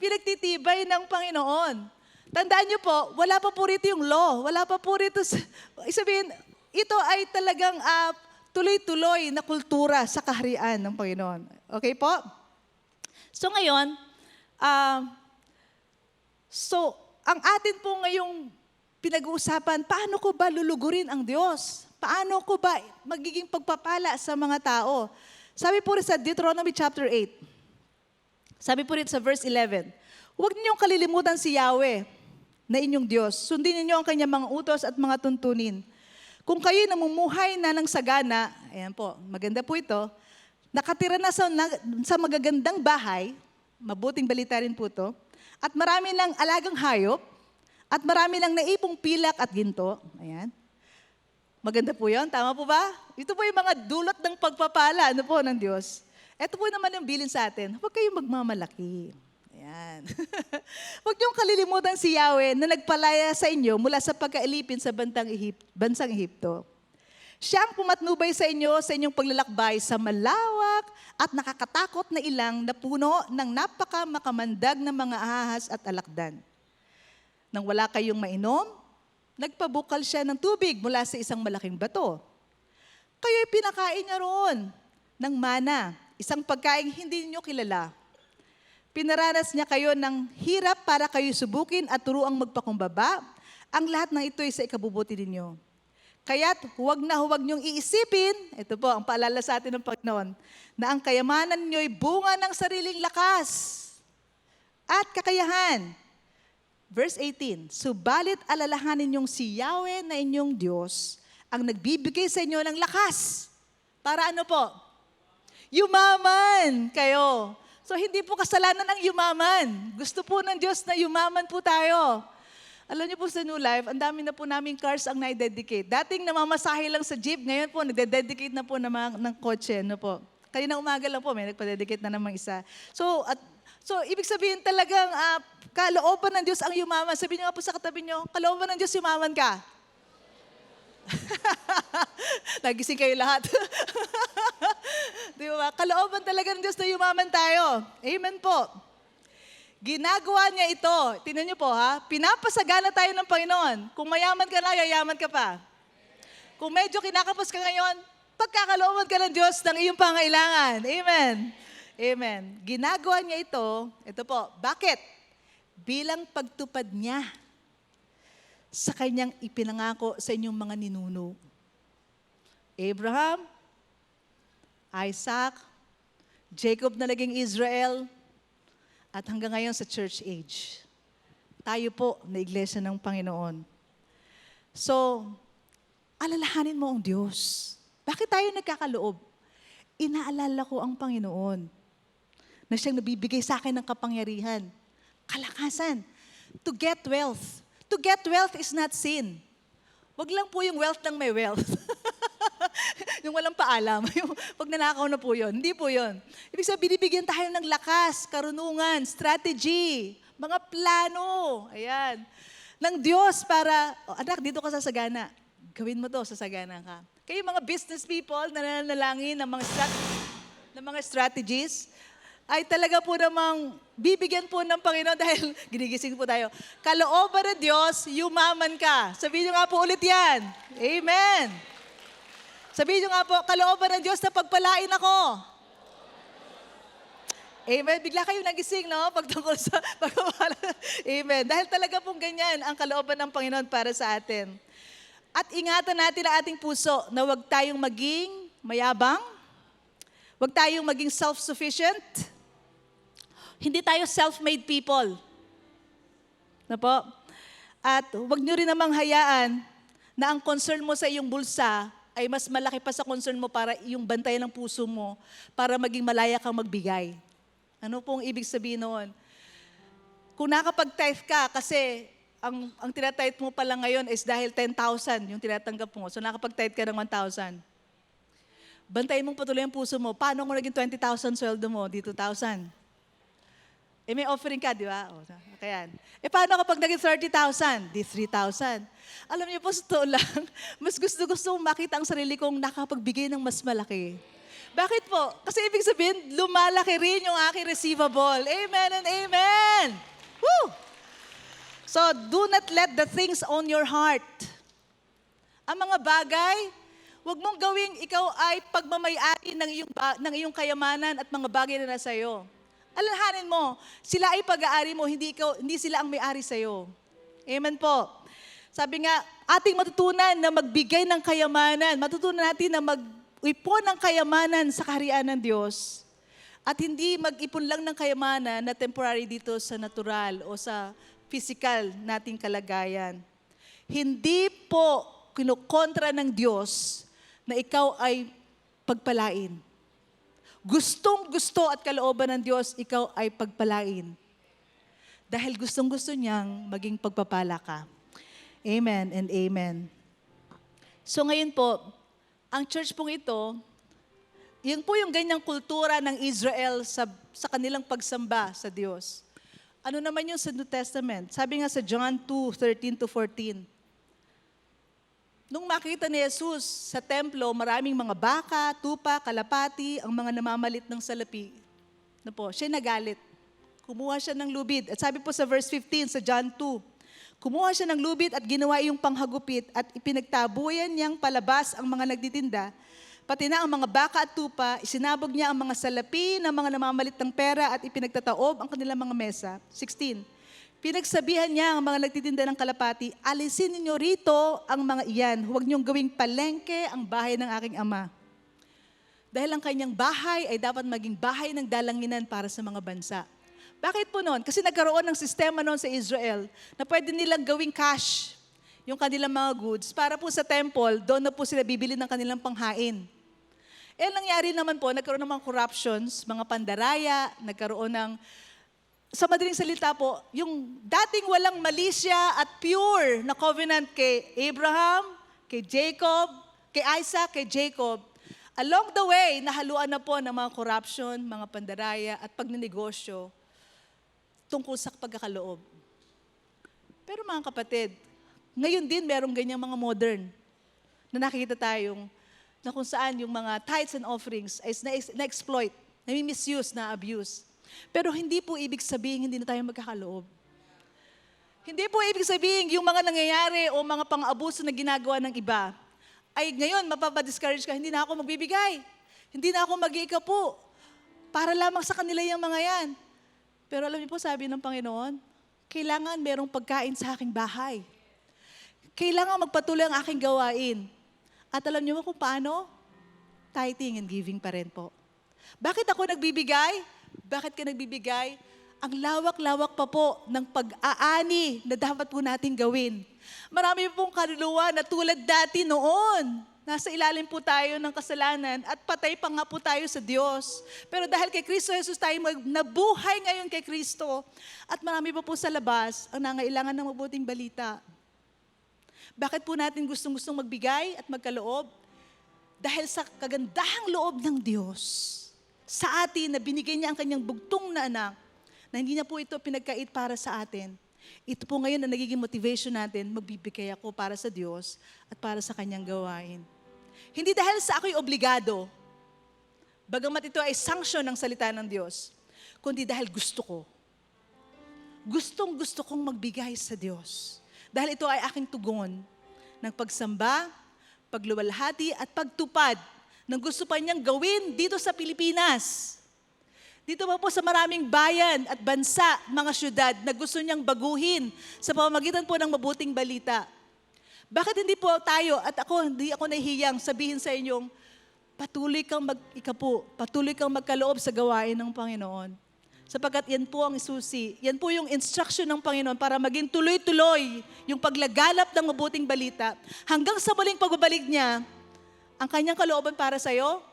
pinagtitibay ng Panginoon. Tandaan niyo po, wala pa po rito yung law. Wala pa po rito, sabihin, ito ay talagang tuloy-tuloy na kultura sa kaharian ng Panginoon. Okay po? So ngayon, ang atin po ngayong pinag-uusapan, paano ko ba lulugurin ang Diyos? Paano ko ba magiging pagpapala sa mga tao? Sabi po rin sa Deuteronomy chapter 8, Sabi po rito sa verse 11, huwag ninyong kalilimutan si Yahweh na inyong Diyos. Sundin ninyo ang kanyang mga utos at mga tuntunin. Kung kayo'y namumuhay na ng sagana, ayan po, maganda po ito, nakatira na sa magagandang bahay, mabuting balita rin po ito, at marami ng alagang hayop, at marami ng naipong pilak at ginto. Ayan. Maganda po yun, tama po ba? Ito po yung mga dulot ng pagpapala ng Diyos. Ito po naman yung bilin sa atin, huwag kayong magmamalaki. Ayan. Huwag niyong kalilimutan si Yahweh na nagpalaya sa inyo mula sa pagkailipin sa bansang Ehipto. Siya ang pumatnubay sa inyong paglalakbay sa malawak at nakakatakot na ilang na puno ng napakamakamandag na mga ahas at alakdan. Nang wala kayong mainom, nagpabukal siya ng tubig mula sa isang malaking bato. Kayo'y pinakain niya roon ng mana, isang pagkain hindi niyo kilala. Pinaranas niya kayo ng hirap para kayo subukin at turuang magpakumbaba. Ang lahat ng ito'y sa ikabubuti ninyo. Kaya't huwag niyong iisipin, ito po ang paalala sa atin ng Panginoon, na ang kayamanan niyo'y bunga ng sariling lakas at kakayahan. Verse 18, subalit alalahanin niyong si Yahweh na inyong Diyos ang nagbibigay sa inyo ng lakas. Para ano po? Yumaman kayo. So hindi po kasalanan ang yumaman. Gusto po ng Diyos na yumaman po tayo. Alam niyo po sa New Life, ang dami na po naming cars ang na-dedicate. Dating namamasahe lang sa jeep, ngayon po nade-dedicate na po ng kotse. No po. Kanina umaga lang po, may nagpa-dedicate na namang isa. So ibig sabihin talagang kalooban ng Diyos ang yumaman. Sabihin niyo nga po sa katabi niyo, kalooban ng Diyos yumaman ka. Nagising kayo lahat. Di ba? Kalooban talaga ng Diyos na yumaman tayo. Amen po. Ginagawa niya ito. Tingnan niyo po ha. Pinapasagana tayo ng Panginoon. Kung mayaman ka na, yayaman ka pa. Kung medyo kinakapos ka ngayon, pagkakalooban ka ng Diyos ng iyong pangailangan. Amen. Amen. Ginagawa niya ito po. Bakit? Bilang pagtupad niya sa kanyang ipinangako sa inyong mga ninuno. Abraham, Isaac, Jacob na naging Israel, at hanggang ngayon sa church age. Tayo po na iglesia ng Panginoon. So, alalahanin mo ang Diyos. Bakit tayo nagkakaloob? Inaalala ko ang Panginoon na siyang nabibigay sa akin ng kapangyarihan, kalakasan, to get wealth. To get wealth is not sin. Wag lang po yung wealth ng may wealth. Yung walang paalam. Yung pag nanakaw na po yun. Hindi po yun. Ibig sabihin, binibigyan tayo ng lakas, karunungan, strategy, mga plano. Ayan. Ng Diyos para, anak, dito ka sa sagana. Gawin mo to, sa sagana ka. Kayo mga business people na nananalangin ng mga strategies, ay talaga po namang bibigyan po ng Panginoon dahil ginigising po tayo. Kalooban ng Diyos, yumaman ka. Sabihin niyo nga po ulit yan. Amen. Sabihin niyo nga po, kalooban ng Diyos na pagpalain ako. Amen. Bigla kayo nagising, no? Pagtungkol sa pagpapala. Amen. Dahil talaga pong ganyan ang kalooban ng Panginoon para sa atin. At ingatan natin ang ating puso na huwag tayong maging mayabang, huwag tayong maging self-sufficient, hindi tayo self-made people. Na po? At huwag niyo rin namang hayaan na ang concern mo sa iyong bulsa ay mas malaki pa sa concern mo para yung bantayan ng puso mo para maging malaya kang magbigay. Ano pong ibig sabihin noon? Kung nakapag-tithe ka, kasi ang tinatithe mo pala ngayon is dahil 10,000 yung tinatanggap mo. So nakapag-tithe ka ng 1,000. Bantayin mong patuloy ang puso mo. Paano kung naging 20,000 sweldo mo, di 2,000? May offering ka, di ba? O, kaya. Paano kapag naging 30,000? Di 3,000. Alam niyo po, sa totoo lang, mas gusto makita ang sarili kong nakapagbigay ng mas malaki. Bakit po? Kasi ibig sabihin, lumalaki rin yung aking receivable. Amen and amen! Woo! So, do not let the things on your heart. Ang mga bagay, huwag mong gawing ikaw ay pagmamayari ng iyong kayamanan at mga bagay na nasa iyo. Alalahanin mo, sila ay pag-aari mo, hindi sila ang may-ari sa iyo. Amen po. Sabi nga, ating matutunan na magbigay ng kayamanan, matutunan natin na mag-ipon ng kayamanan sa kaharian ng Diyos. At hindi mag-ipon lang ng kayamanan na temporary dito sa natural o sa physical nating kalagayan. Hindi po kinukontra ng Diyos na ikaw ay pagpalain. Gustong-gusto at kalooban ng Diyos, ikaw ay pagpalain. Dahil gustong-gusto niyang maging pagpapala ka. Amen and amen. So ngayon po, ang church pong ito, yun po yung ganyang kultura ng Israel sa kanilang pagsamba sa Diyos. Ano naman yung sa New Testament? Sabi nga sa John 2:13-14, nung makita ni Jesus sa templo, maraming mga baka, tupa, kalapati, ang mga namamalit ng salapi. Siya nagalit. Kumuha siya ng lubid. At sabi po sa verse 15 sa John 2, kumuha siya ng lubid at ginawa iyong panghagupit at ipinagtabuyan niyang palabas ang mga nagtitinda, pati na ang mga baka at tupa, isinabog niya ang mga salapi ng mga namamalit ng pera at ipinagtataob ang kanilang mga mesa. 16. Pinagsabihan niya ang mga nagtitinda ng kalapati, alisin ninyo rito ang mga iyan, huwag niyong gawing palengke ang bahay ng aking ama. Dahil ang kanyang bahay ay dapat maging bahay ng dalanginan para sa mga bansa. Bakit po noon? Kasi nagkaroon ng sistema noon sa Israel na pwede nilang gawing cash yung kanilang mga goods para po sa temple, doon na po sila bibili ng kanilang panghain. Nangyari naman po, nagkaroon ng mga corruptions, mga pandaraya, nagkaroon ng, sa madaling salita po, yung dating walang malisya at pure na covenant kay Abraham, kay Jacob, kay Isaac, kay Jacob, along the way, nahaluan na po ng mga corruption, mga pandaraya at pagninegosyo tungkol sa pagkakaloob. Pero mga kapatid, ngayon din merong ganyang mga modern na nakikita tayong na kung saan yung mga tithes and offerings ay na-exploit, na-misuse, na-abuse. Pero hindi po ibig sabihin hindi na tayo magkakaloob. Hindi po ibig sabihin yung mga nangyayari o mga pang-abuso na ginagawa ng iba ay ngayon mapapa-discourage ka, hindi na ako magbibigay, hindi na ako mag-iikapu, para lamang sa kanila yung mga yan. Pero alam niyo po, sabi ng Panginoon, kailangan merong pagkain sa aking bahay. Kailangan magpatuloy ang aking gawain. At alam niyo mo kung paano? Tithing and giving pa rin po. Bakit ako nagbibigay? Bakit ka nagbibigay? Ang lawak-lawak pa po ng pag-aani na dapat po natin gawin. Marami pong kaluluwa na tulad dati noon. Nasa ilalim po tayo ng kasalanan at patay pa nga po tayo sa Diyos. Pero dahil kay Kristo Jesus tayo nabuhay ngayon kay Kristo at marami pa po sa labas ang nangailangan ng mabuting balita. Bakit po natin gustong-gustong magbigay at magkaloob? Dahil sa kagandahang loob ng Diyos sa atin na binigay niya ang kanyang bugtong na anak, na hindi na po ito pinagkait para sa atin. Ito po ngayon ang nagiging motivation natin, magbibigay ako para sa Diyos at para sa kanyang gawain. Hindi dahil sa ako'y obligado, bagamat ito ay sanction ng salita ng Diyos, kundi dahil gusto ko. Gustong-gusto kong magbigay sa Diyos. Dahil ito ay aking tugon ng pagsamba, pagluwalhati at pagtupad ng gusto pa niyang gawin dito sa Pilipinas. Dito pa po sa maraming bayan at bansa, mga syudad na gusto niyang baguhin sa pamamagitan po ng mabuting balita. Bakit hindi po tayo at hindi ako nahihiyang sabihin sa inyong patuloy kang mag-ikapu, patuloy kang magkaloob sa gawain ng Panginoon. Sapagkat yan po ang isusi, yan po yung instruction ng Panginoon para maging tuloy-tuloy yung paglaganap ng mabuting balita hanggang sa muling pagbabalik niya, ang kanyang kalooban para sa iyo,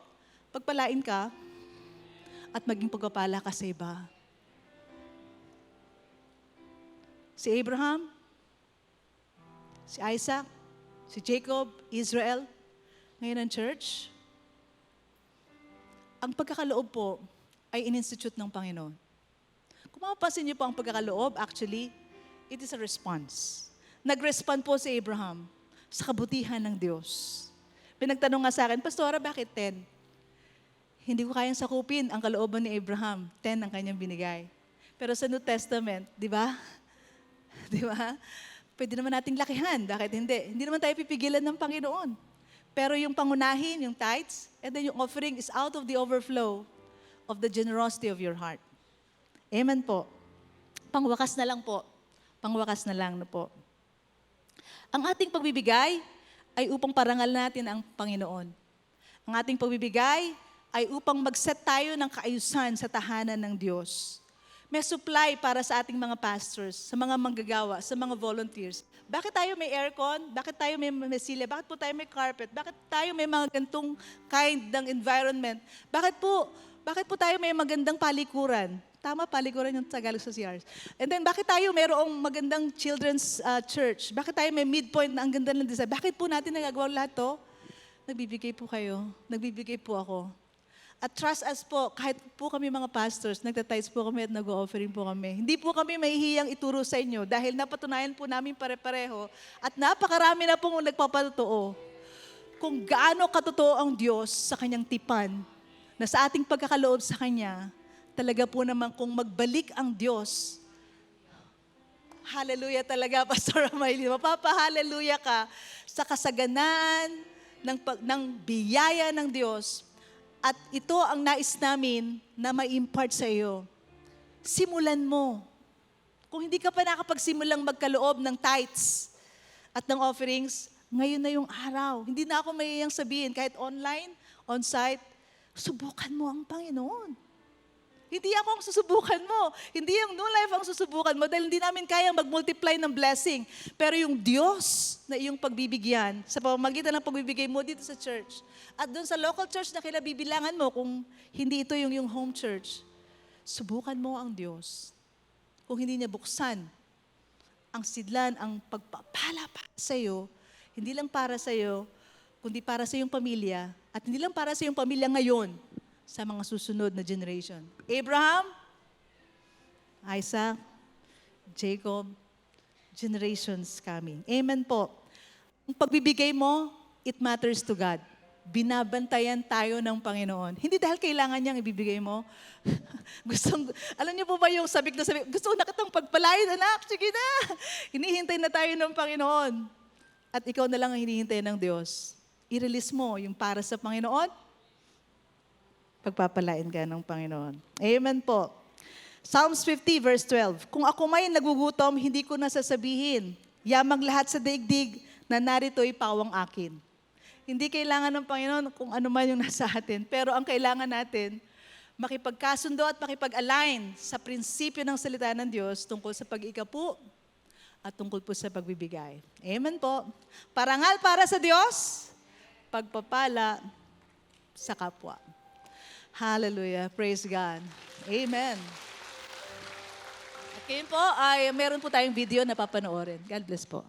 pagpalain ka at maging pagpapala ka sa iba. Si Abraham, si Isaac, si Jacob, Israel, ngayon ang church, ang pagkakaloob po ay in-institute ng Panginoon. Kung mapapansin niyo po ang pagkakaloob, actually, it is a response. Nag-respond po si Abraham sa kabutihan ng Diyos. Pinagtanong nga sa akin, Pastora, bakit 10? Hindi ko kayang sakupin ang kalooban ni Abraham. 10 ang kanyang binigay. Pero sa New Testament, di ba? Di ba? Pwede naman nating lakihan. Bakit hindi? Hindi naman tayo pipigilan ng Panginoon. Pero yung pangunahin, yung tithes, and then yung offering is out of the overflow of the generosity of your heart. Amen po. Pangwakas na lang po. Pangwakas na lang na po. Ang ating pagbibigay ay upang parangal natin ang Panginoon. Ang ating pagbibigay ay upang mag-set tayo ng kaayusan sa tahanan ng Diyos. May supply para sa ating mga pastors, sa mga manggagawa, sa mga volunteers. Bakit tayo may aircon? Bakit tayo may mesilya? Bakit po tayo may carpet? Bakit tayo may mga gantong kind ng environment? Bakit po tayo may magandang palikuran? Tama, palikuran yung Tagalog sa CRs. And then, bakit tayo mayroong magandang children's church? Bakit tayo may midpoint na ang ganda ng design? Bakit po natin nagagawa lahat to? Nagbibigay po kayo. Nagbibigay po ako. At trust us po, kahit po kami mga pastors, nagtatides po kami at nag-offering po kami. Hindi po kami mahihiyang ituro sa inyo dahil napatunayan po namin pare-pareho at napakarami na pong nagpapatotoo kung gaano katotoo ang Diyos sa kanyang tipan na sa ating pagkakaloob sa Kanya, talaga po naman kung magbalik ang Diyos. Hallelujah talaga, Pastor Amaili. Mapapa-hallelujah ka sa kasaganaan ng biyaya ng Diyos. At ito ang nais namin na ma-impart sa iyo. Simulan mo. Kung hindi ka pa nakapagsimulang magkaloob ng tithes at ng offerings, ngayon na yung araw. Hindi na ako mayayang sabihin, kahit online, on-site, subukan mo ang Panginoon. Hindi ako ang susubukan mo. Hindi yung New Life ang susubukan mo dahil hindi namin kayang mag-multiply ng blessing. Pero yung Diyos na iyong pagbibigyan sa pamamagitan ng pagbibigay mo dito sa church at doon sa local church na kinabibilangan mo kung hindi ito yung home church, subukan mo ang Diyos. Kung hindi niya buksan ang sidlan, ang pagpapala para sa iyo, hindi lang para sa iyo, kundi para sa iyong pamilya at hindi lang para sa iyong pamilya ngayon, sa mga susunod na generation. Abraham, Isaac, Jacob, generations coming. Amen po. Ang pagbibigay mo, it matters to God. Binabantayan tayo ng Panginoon. Hindi dahil kailangan niyang ibibigay mo. Alam niyo po ba yung sabik na sabik, gusto na kitang pagpalain, anak, sige na. Hinihintay na tayo ng Panginoon. At ikaw na lang ang hinihintay ng Diyos. I-release mo yung para sa Panginoon, pagpapalain ka ng Panginoon. Amen po. Psalms 50 verse 12. Kung ako may nagugutom, hindi ko nasasabihin, yamang lahat sa daigdig na narito'y pawang akin. Hindi kailangan ng Panginoon kung ano man yung nasa atin. Pero ang kailangan natin, makipagkasundo at makipag-align sa prinsipyo ng salita ng Diyos tungkol sa pag-ikapu at tungkol po sa pagbibigay. Amen po. Parangal para sa Diyos, pagpapala sa kapwa. Hallelujah. Praise God. Amen. At ngayon po, meron po tayong video na papanoorin. God bless po.